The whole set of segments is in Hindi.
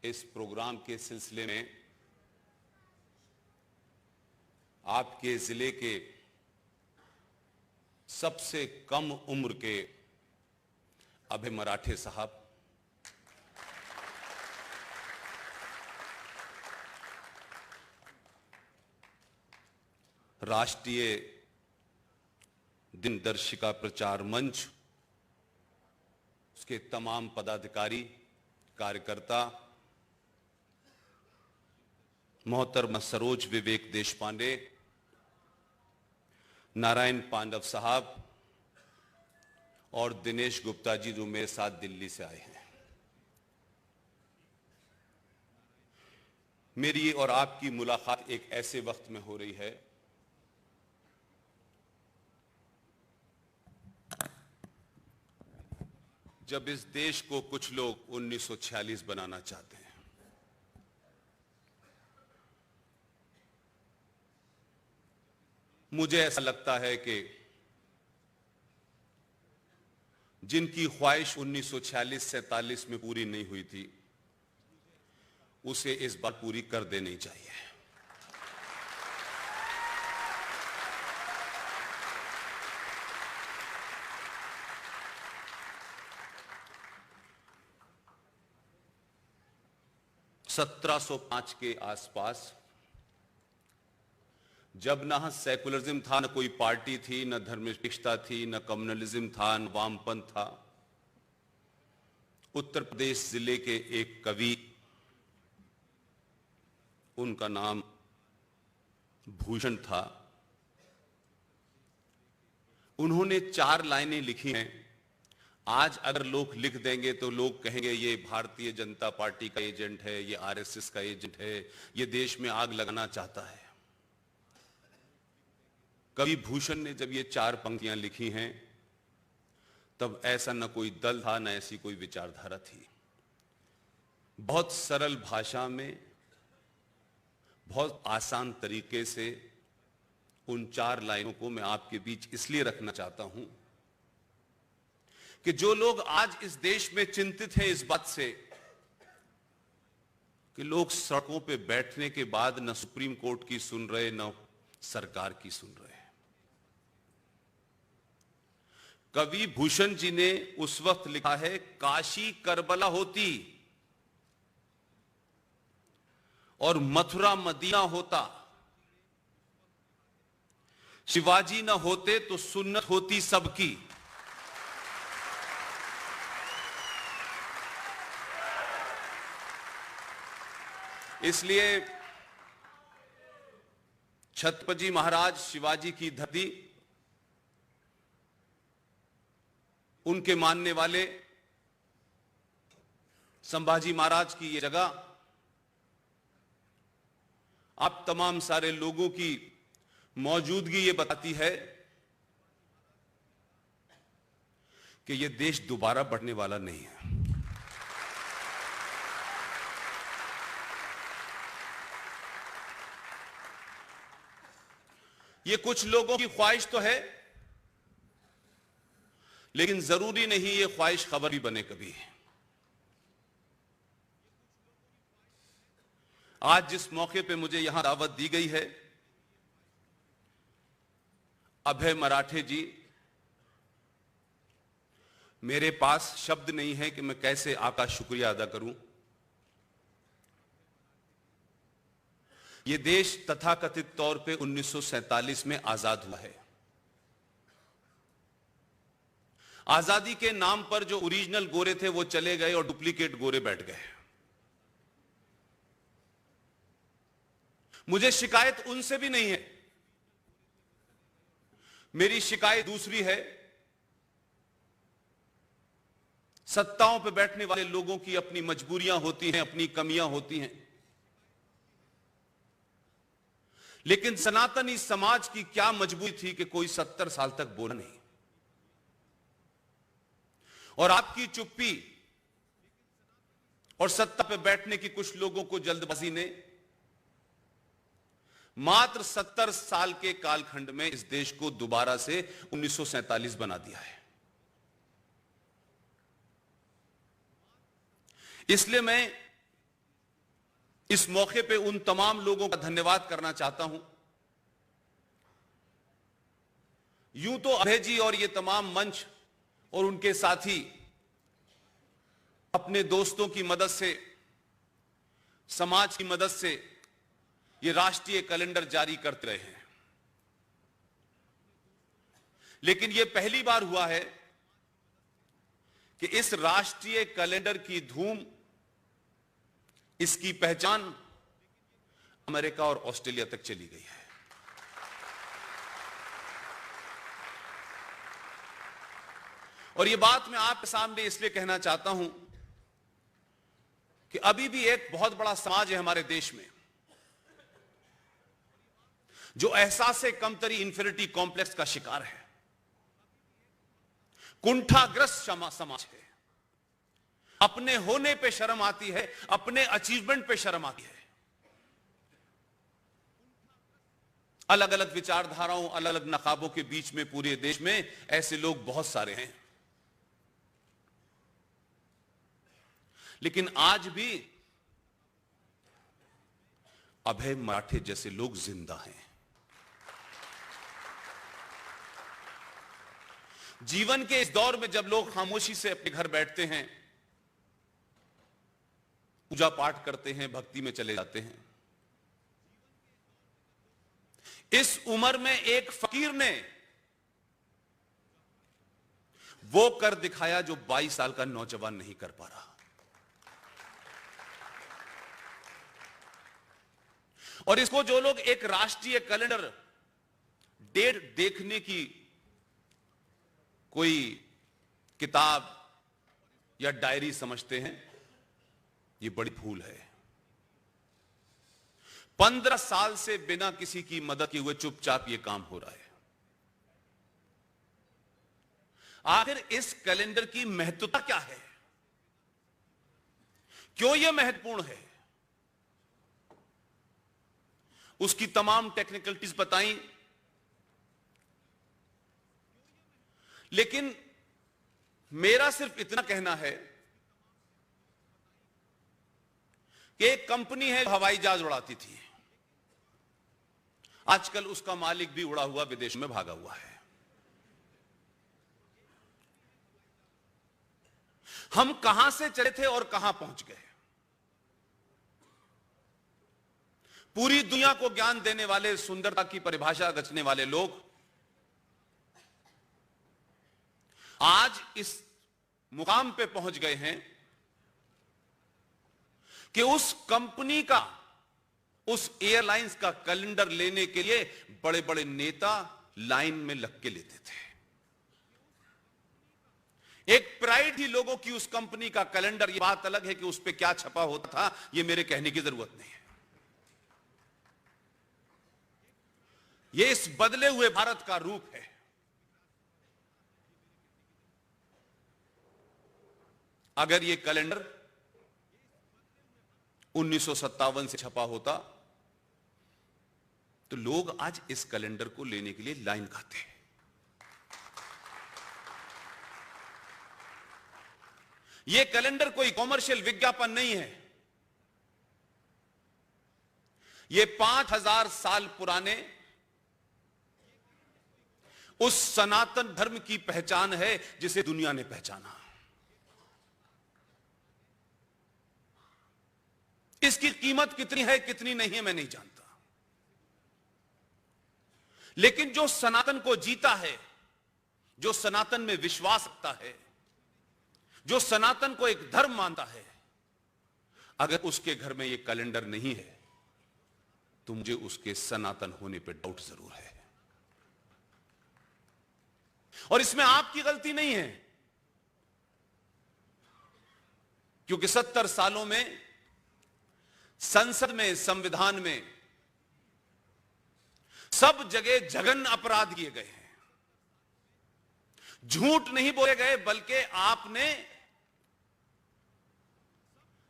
इस प्रोग्राम के सिलसिले में आपके जिले के सबसे कम उम्र के अभय मराठे साहब राष्ट्रीय दिनदर्शिका प्रचार मंच, उसके तमाम पदाधिकारी, कार्यकर्ता, मोहतरमा सरोज विवेक देशपांडे, नारायण पांडव साहब और दिनेश गुप्ता जी जो मेरे साथ दिल्ली से आए हैं। मेरी और आपकी मुलाकात एक ऐसे वक्त में हो रही है जब इस देश को कुछ लोग 1946 बनाना चाहते हैं। मुझे ऐसा लगता है कि जिनकी ख्वाहिश 1946-47 में पूरी नहीं हुई थी, उसे इस बार पूरी कर देनी चाहिए। (1705) के आसपास, जब न सेकुलरिज्म था, न कोई पार्टी थी, न धर्मनिरपेक्षता थी, न कम्युनलिज्म था, न वामपंथ था, उत्तर प्रदेश जिले के एक कवि, उनका नाम भूषण था, उन्होंने 4 लाइनें लिखी हैं। आज अगर लोग लिख देंगे तो लोग कहेंगे ये भारतीय जनता पार्टी का एजेंट है, ये आरएसएस का एजेंट है, ये देश में आग लगाना चाहता है। कवि भूषण ने जब ये 4 पंक्तियां लिखी हैं, तब ऐसा न कोई दल था, न ऐसी कोई विचारधारा थी। बहुत सरल भाषा में, बहुत आसान तरीके से उन 4 लाइनों को मैं आपके बीच इसलिए रखना चाहता हूं कि जो लोग आज इस देश में चिंतित हैं इस बात से कि लोग सड़कों पे बैठने के बाद न सुप्रीम कोर्ट की सुन रहे, न सरकार की सुन रहे, कवि भूषण जी ने उस वक्त लिखा है, काशी करबला होती और मथुरा मदीना होता, शिवाजी न होते तो सुन्नत होती सबकी। इसलिए छत्रपति महाराज शिवाजी की धरती, उनके मानने वाले संभाजी महाराज की ये जगह, आप तमाम सारे लोगों की मौजूदगी ये बताती है कि ये देश दोबारा बढ़ने वाला नहीं है। ये कुछ लोगों की ख्वाहिश तो है, लेकिन जरूरी नहीं ये ख्वाहिश खबर भी बने कभी। आज जिस मौके पे मुझे यहां दावत दी गई है, अभय मराठे जी, मेरे पास शब्द नहीं है कि मैं कैसे आपका शुक्रिया अदा करूं। ये देश तथाकथित तौर पे 1947 में आजाद हुआ है। आजादी के नाम पर जो ओरिजिनल गोरे थे वो चले गए और डुप्लीकेट गोरे बैठ गए। मुझे शिकायत उनसे भी नहीं है, मेरी शिकायत दूसरी है, सत्ताओं पे बैठने वाले लोगों की अपनी मजबूरियां होती हैं, अपनी कमियां होती हैं, लेकिन सनातनी समाज की क्या मजबूरी थी कि कोई 70 साल तक बोला नहीं, और आपकी चुप्पी और सत्ता पे बैठने की कुछ लोगों को जल्दबाजी ने मात्र 70 साल के कालखंड में इस देश को दोबारा से 1947 बना दिया है। इसलिए मैं इस मौके पे उन तमाम लोगों का धन्यवाद करना चाहता हूं। यूं तो अभय जी और ये तमाम मंच और उनके साथी अपने दोस्तों की मदद से, समाज की मदद से ये राष्ट्रीय कैलेंडर जारी करते रहे हैं, लेकिन ये पहली बार हुआ है कि इस राष्ट्रीय कैलेंडर की धूम, इसकी पहचान अमेरिका और ऑस्ट्रेलिया तक चली गई है। और ये बात मैं आपके सामने इसलिए कहना चाहता हूं कि अभी भी एक बहुत बड़ा समाज है हमारे देश में जो एहसास कमतरी, इंफीरियरिटी कॉम्प्लेक्स का शिकार है, कुंठाग्रस्त समाज है। अपने होने पे शर्म आती है, अपने अचीवमेंट पे शर्म आती है। अलग अलग विचारधाराओं, अलग अलग नकाबों के बीच में पूरे देश में ऐसे लोग बहुत सारे हैं, लेकिन आज भी अभय मराठे जैसे लोग जिंदा हैं। जीवन के इस दौर में जब लोग खामोशी से अपने घर बैठते हैं, पूजा पाठ करते हैं, भक्ति में चले जाते हैं, इस उम्र में एक फकीर ने वो कर दिखाया जो 22 साल का नौजवान नहीं कर पा रहा। और इसको जो लोग एक राष्ट्रीय कैलेंडर डेट देखने की कोई किताब या डायरी समझते हैं, ये बड़ी भूल है। 15 साल से बिना किसी की मदद किए हुए चुपचाप ये काम हो रहा है। आखिर इस कैलेंडर की महत्वता क्या है? क्यों यह महत्वपूर्ण है? उसकी तमाम टेक्निकलिटीज बताई, लेकिन मेरा सिर्फ इतना कहना है कि एक कंपनी है हवाई जहाज उड़ाती थी, आजकल उसका मालिक भी उड़ा हुआ विदेश में भागा हुआ है। हम कहां से चले थे और कहां पहुंच गए? पूरी दुनिया को ज्ञान देने वाले, सुंदरता की परिभाषा रचने वाले लोग आज इस मुकाम पे पहुंच गए हैं कि उस कंपनी का, उस एयरलाइंस का कैलेंडर लेने के लिए बड़े बड़े नेता लाइन में लग के लेते थे। एक प्राइड थी लोगों की उस कंपनी का कैलेंडर। ये बात अलग है कि उस पे क्या छपा होता था, ये मेरे कहने की जरूरत नहीं है। ये इस बदले हुए भारत का रूप है। अगर ये कैलेंडर 1957 से छपा होता तो लोग आज इस कैलेंडर को लेने के लिए लाइन खाते हैं। यह कैलेंडर कोई कॉमर्शियल विज्ञापन नहीं है। यह 5000 साल पुराने उस सनातन धर्म की पहचान है जिसे दुनिया ने पहचाना। इसकी कीमत कितनी है, कितनी नहीं है, मैं नहीं जानता, लेकिन जो सनातन को जीता है, जो सनातन में विश्वास रखता है, जो सनातन को एक धर्म मानता है, अगर उसके घर में यह कैलेंडर नहीं है तो मुझे उसके सनातन होने पर डाउट जरूर है। और इसमें आपकी गलती नहीं है, क्योंकि 70 सालों में संसद में, संविधान में सब जगह जघन्य अपराध किए गए हैं। झूठ नहीं बोले गए, बल्कि आपने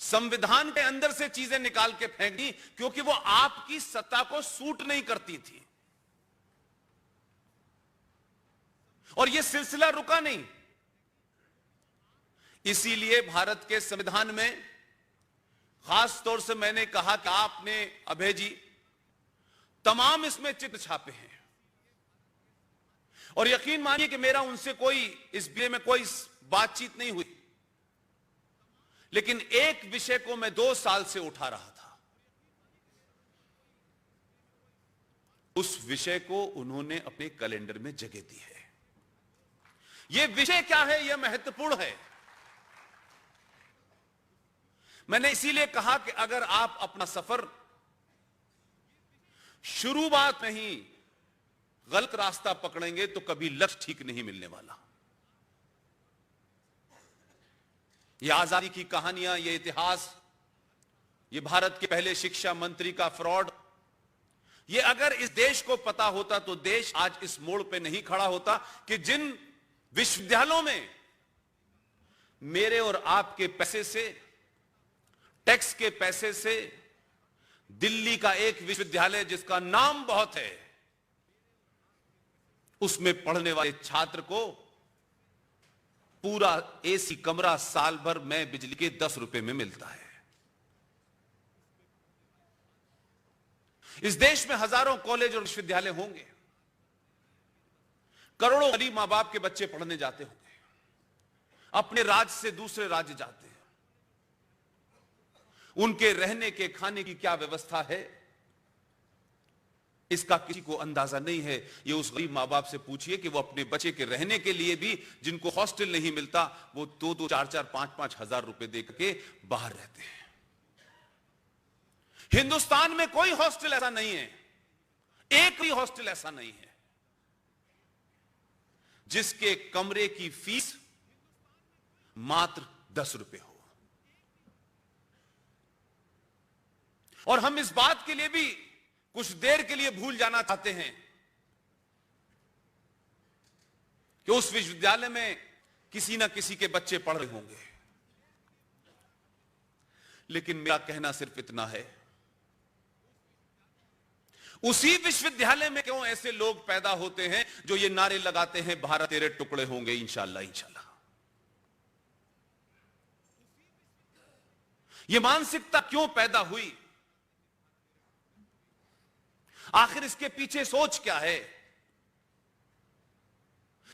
संविधान के अंदर से चीजें निकाल के फेंक दी क्योंकि वो आपकी सत्ता को सूट नहीं करती थी। और यह सिलसिला रुका नहीं। इसीलिए भारत के संविधान में खास तौर से मैंने कहा कि आपने अभय जी तमाम इसमें चित्र छापे हैं और यकीन मानिए कि मेरा उनसे कोई इस बिल में कोई बातचीत नहीं हुई, लेकिन एक विषय को मैं 2 साल से उठा रहा था। उस विषय को उन्होंने अपने कैलेंडर में जगह दी है। यह विषय क्या है? यह महत्वपूर्ण है। मैंने इसीलिए कहा कि अगर आप अपना सफर शुरुआत में ही गलत रास्ता पकड़ेंगे तो कभी लक्ष्य ठीक नहीं मिलने वाला। यह आजादी की कहानियां, यह इतिहास, यह भारत के पहले शिक्षा मंत्री का फ्रॉड, यह अगर इस देश को पता होता तो देश आज इस मोड़ पे नहीं खड़ा होता कि जिन विश्वविद्यालयों में मेरे और आपके पैसे से, टैक्स के पैसे से दिल्ली का एक विश्वविद्यालय जिसका नाम बहुत है, उसमें पढ़ने वाले छात्र को पूरा एसी कमरा साल भर में बिजली के 10 रुपए में मिलता है। इस देश में हजारों कॉलेज और विश्वविद्यालय होंगे, करोड़ों गरीब मां बाप के बच्चे पढ़ने जाते होंगे, अपने राज्य से दूसरे राज्य जाते हैं। उनके रहने के खाने की क्या व्यवस्था है इसका किसी को अंदाजा नहीं है। ये उस गरीब मां बाप से पूछिए कि वो अपने बच्चे के रहने के लिए भी, जिनको हॉस्टल नहीं मिलता, वो 2-2, 4-4, 5-5 हजार रुपए दे के बाहर रहते हैं। हिंदुस्तान में कोई हॉस्टल ऐसा नहीं है, एक भी हॉस्टल ऐसा नहीं है जिसके कमरे की फीस मात्र 10 रुपए हो। और हम इस बात के लिए भी कुछ देर के लिए भूल जाना चाहते हैं कि उस विश्वविद्यालय में किसी ना किसी के बच्चे पढ़ रहे होंगे। लेकिन मेरा कहना सिर्फ इतना है, उसी विश्वविद्यालय में क्यों ऐसे लोग पैदा होते हैं जो ये नारे लगाते हैं, भारत तेरे टुकड़े होंगे इंशाअल्लाह इंशाअल्लाह। ये मानसिकता क्यों पैदा हुई? आखिर इसके पीछे सोच क्या है?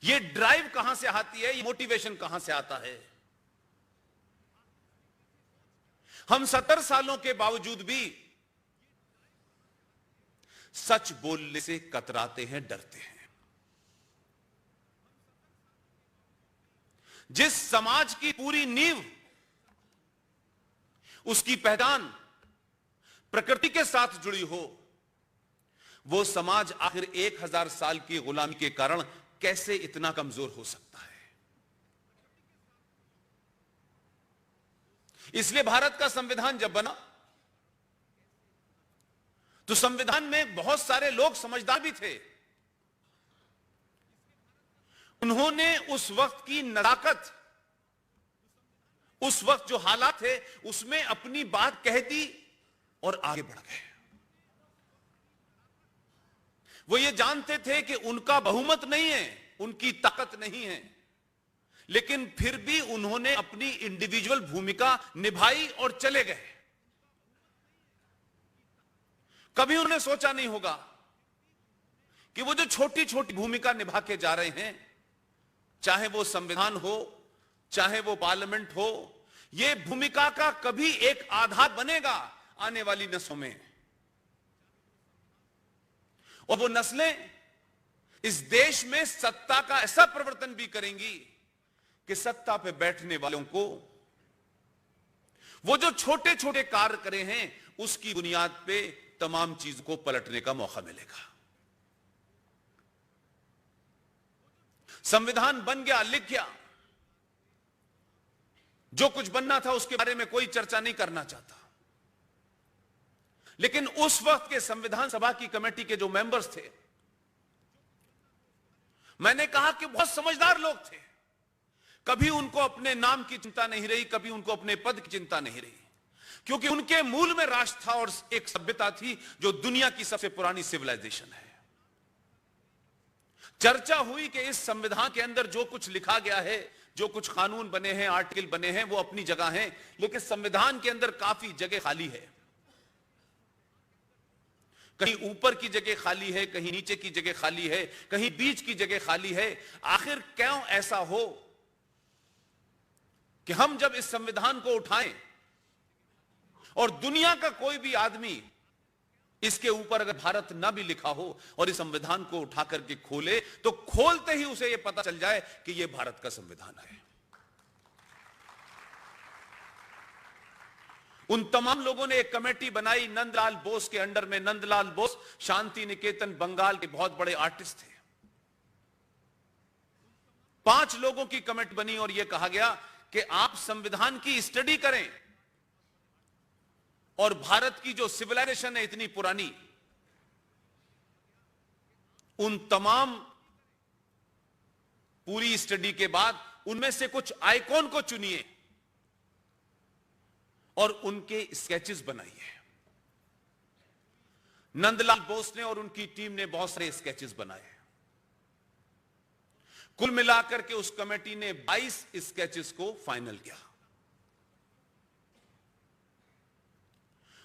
ये ड्राइव कहां से आती है? ये मोटिवेशन कहां से आता है? हम 70 सालों के बावजूद भी सच बोलने से कतराते हैं, डरते हैं। जिस समाज की पूरी नींव, उसकी पहचान प्रकृति के साथ जुड़ी हो, वो समाज आखिर 1000 साल की गुलामी के कारण कैसे इतना कमजोर हो सकता है? इसलिए भारत का संविधान जब बना तो संविधान में बहुत सारे लोग समझदार भी थे। उन्होंने उस वक्त की नजाकत, उस वक्त जो हालात थे, उसमें अपनी बात कह दी और आगे बढ़ गए। वो ये जानते थे कि उनका बहुमत नहीं है, उनकी ताकत नहीं है, लेकिन फिर भी उन्होंने अपनी इंडिविजुअल भूमिका निभाई और चले गए। कभी उन्होंने सोचा नहीं होगा कि वो जो छोटी छोटी भूमिका निभा के जा रहे हैं, चाहे वो संविधान हो, चाहे वो पार्लियामेंट हो, ये भूमिका का कभी एक आधार बनेगा आने वाली नस्लों में। और वो नस्लें इस देश में सत्ता का ऐसा परिवर्तन भी करेंगी कि सत्ता पे बैठने वालों को वो जो छोटे छोटे कार्य करे हैं, उसकी बुनियाद पे तमाम चीजों को पलटने का मौका मिलेगा। संविधान बन गया, लिख गया, जो कुछ बनना था उसके बारे में कोई चर्चा नहीं करना चाहता। लेकिन उस वक्त के संविधान सभा की कमेटी के जो मेंबर्स थे, मैंने कहा कि बहुत समझदार लोग थे। कभी उनको अपने नाम की चिंता नहीं रही, कभी उनको अपने पद की चिंता नहीं रही, क्योंकि उनके मूल में राष्ट्र था और एक सभ्यता थी जो दुनिया की सबसे पुरानी सिविलाइजेशन है। चर्चा हुई कि इस संविधान के अंदर जो कुछ लिखा गया है, जो कुछ कानून बने हैं, आर्टिकल बने हैं, वो अपनी जगह हैं, लेकिन संविधान के अंदर काफी जगह खाली है। कहीं ऊपर की जगह खाली है, कहीं नीचे की जगह खाली है, कहीं बीच की जगह खाली है। आखिर क्यों ऐसा हो कि हम जब इस संविधान को उठाएं और दुनिया का कोई भी आदमी इसके ऊपर अगर भारत ना भी लिखा हो और इस संविधान को उठा करके खोले, तो खोलते ही उसे यह पता चल जाए कि यह भारत का संविधान है। उन तमाम लोगों ने एक कमेटी बनाई नंदलाल बोस के अंडर में। नंदलाल बोस शांति निकेतन बंगाल के बहुत बड़े आर्टिस्ट थे। 5 लोगों की कमेटी बनी और यह कहा गया कि आप संविधान की स्टडी करें और भारत की जो सिविलाइजेशन है इतनी पुरानी, उन तमाम पूरी स्टडी के बाद उनमें से कुछ आइकॉन को चुनिए और उनके स्केचेस बनाइए। नंदलाल बोस ने और उनकी टीम ने बहुत सारे स्केचेस बनाए। कुल मिलाकर के उस कमेटी ने 22 स्केचेस को फाइनल किया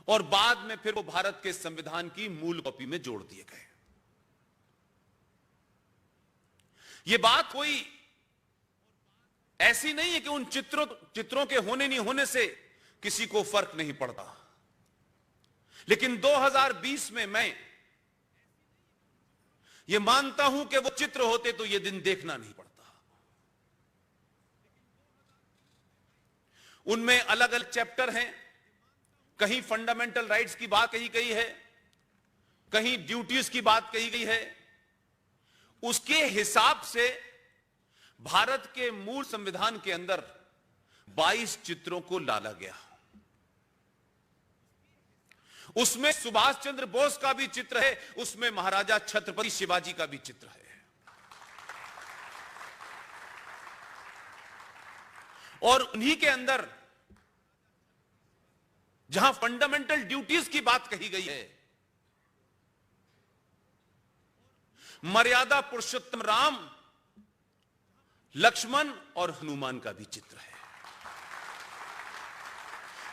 और बाद में फिर वो भारत के संविधान की मूल कॉपी में जोड़ दिए गए। ये बात कोई ऐसी नहीं है कि उन चित्रों के होने नहीं होने से किसी को फर्क नहीं पड़ता, लेकिन 2020 में मैं ये मानता हूं कि वो चित्र होते तो ये दिन देखना नहीं पड़ता। उनमें अलग अलग चैप्टर हैं, कहीं फंडामेंटल राइट्स की बात कही गई है, कहीं ड्यूटीज की बात कही गई है। उसके हिसाब से भारत के मूल संविधान के अंदर 22 चित्रों को डाला गया। उसमें सुभाष चंद्र बोस का भी चित्र है, उसमें महाराजा छत्रपति शिवाजी का भी चित्र है। और उन्हीं के अंदर जहां फंडामेंटल ड्यूटीज की बात कही गई है, मर्यादा पुरुषोत्तम राम, लक्ष्मण और हनुमान का भी चित्र है।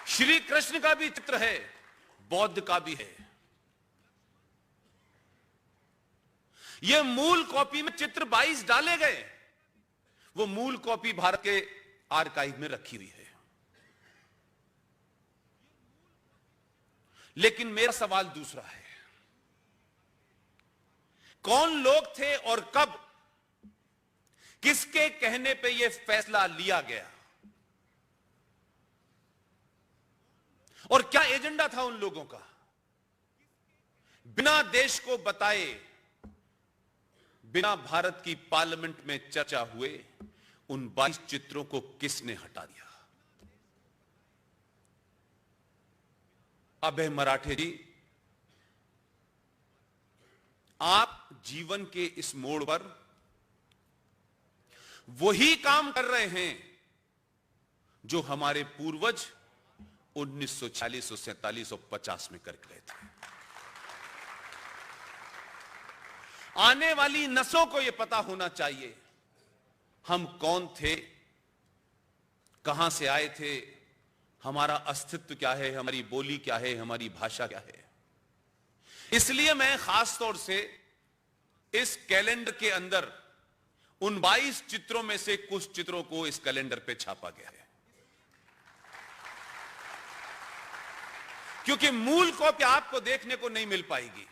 श्री कृष्ण का भी चित्र है, बौद्ध का भी है। यह मूल कॉपी में चित्र 22 डाले गए। वो मूल कॉपी भारत के आर्काइव में रखी हुई है। लेकिन मेरा सवाल दूसरा है, कौन लोग थे और कब, किसके कहने पे यह फैसला लिया गया और क्या एजेंडा था उन लोगों का? बिना देश को बताए, बिना भारत की पार्लियामेंट में चर्चा हुए उन 22 चित्रों को किसने हटा दिया? अभय मराठे जी, आप जीवन के इस मोड़ पर वही काम कर रहे हैं जो हमारे पूर्वज 1940, 47 और 50 में कर गए थे। आने वाली नस्लों को यह पता होना चाहिए हम कौन थे, कहां से आए थे, हमारा अस्तित्व क्या है, हमारी बोली क्या है, हमारी भाषा क्या है। इसलिए मैं खास तौर से इस कैलेंडर के अंदर उन 22 चित्रों में से कुछ चित्रों को इस कैलेंडर पे छापा गया है, क्योंकि मूल कॉपी आपको देखने को नहीं मिल पाएगी।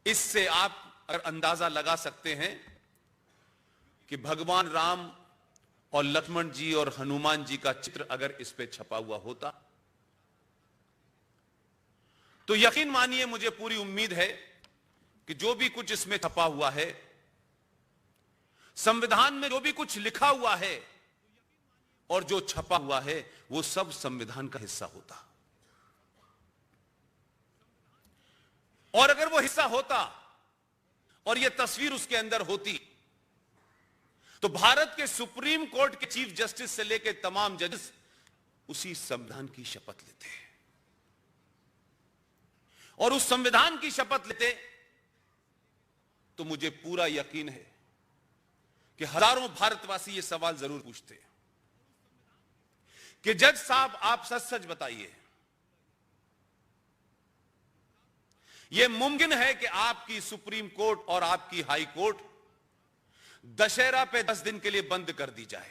इससे आप अगर अंदाजा लगा सकते हैं कि भगवान राम और लक्ष्मण जी और हनुमान जी का चित्र अगर इस पे छपा हुआ होता तो यकीन मानिए, मुझे पूरी उम्मीद है कि जो भी कुछ इसमें छपा हुआ है, संविधान में जो भी कुछ लिखा हुआ है और जो छपा हुआ है, वो सब संविधान का हिस्सा होता। और अगर वो हिस्सा होता और ये तस्वीर उसके अंदर होती, तो भारत के सुप्रीम कोर्ट के चीफ जस्टिस से लेकर तमाम जजेस उसी संविधान की शपथ लेते हैं। और उस संविधान की शपथ लेते तो मुझे पूरा यकीन है कि हजारों भारतवासी ये सवाल जरूर पूछते कि जज साहब आप सच सच बताइए, यह मुमकिन है कि आपकी सुप्रीम कोर्ट और आपकी हाई कोर्ट दशहरा पे 10 दिन के लिए बंद कर दी जाए?